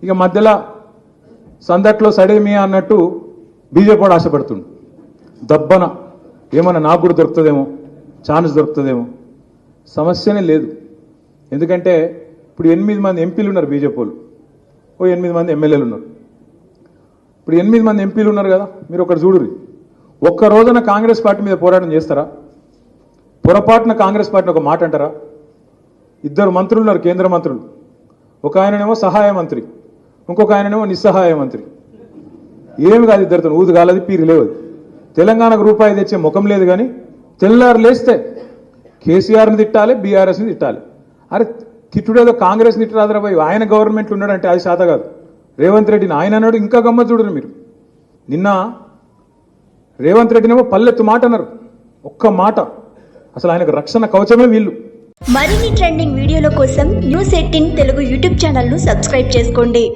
ఇక మధ్యలో సందట్లో సడేమియా అన్నట్టు బీజేపీ వాడు ఆశపడుతుండు. దబ్బన ఏమన్నా నాకు కూడా దొరుకుతుందేమో, ఛాన్స్ దొరుకుతుందేమో. సమస్యనే లేదు. ఎందుకంటే ఇప్పుడు 8 మంది ఎంపీలు ఉన్నారు బీజేపీ వాళ్ళు, ఓ 8 మంది ఎమ్మెల్యేలు ఉన్నారు. ఇప్పుడు 8 మంది ఎంపీలు ఉన్నారు కదా, మీరు ఒకటి చూడుర్రి. ఒక్క రోజున కాంగ్రెస్ పార్టీ మీద పోరాటం చేస్తారా? పొరపాటున కాంగ్రెస్ పార్టీని ఒక మాట అంటారా? 2 మంత్రులు ఉన్నారు, కేంద్ర మంత్రులు. ఒక ఆయననేమో సహాయ మంత్రి, ఇంకొక ఆయననేమో నిస్సహాయ మంత్రి. ఏమి కాదు, ఇద్దరితో ఊదు కాలది, పీరు లేవు. తెలంగాణకు రూపాయి తెచ్చే ముఖం లేదు. కానీ తెల్లారు లేస్తే కేసీఆర్ని తిట్టాలి, బీఆర్ఎస్ని తిట్టాలి. అరే తిట్టుడేదో కాంగ్రెస్ని తిట్టరాదరా పోయి, ఆయన గవర్నమెంట్లు ఉన్నాడంటే అది శాత కాదు. రేవంత్ రెడ్డిని ఆయన అన్నాడు, ఇంకా గమ్మ చూడరు మీరు. నిన్న రేవంత్ రెడ్డినేమో పల్లెత్తు మాట అన్నారు, ఒక్క మాట. అసలు ఆయనకు రక్షణ కవచమే వీళ్ళు. మరిన్ని ట్రెండింగ్ వీడియోల కోసం న్యూస్ 18 తెలుగు యూట్యూబ్ ఛానల్ ను సబ్స్క్రైబ్ చేసుకోండి.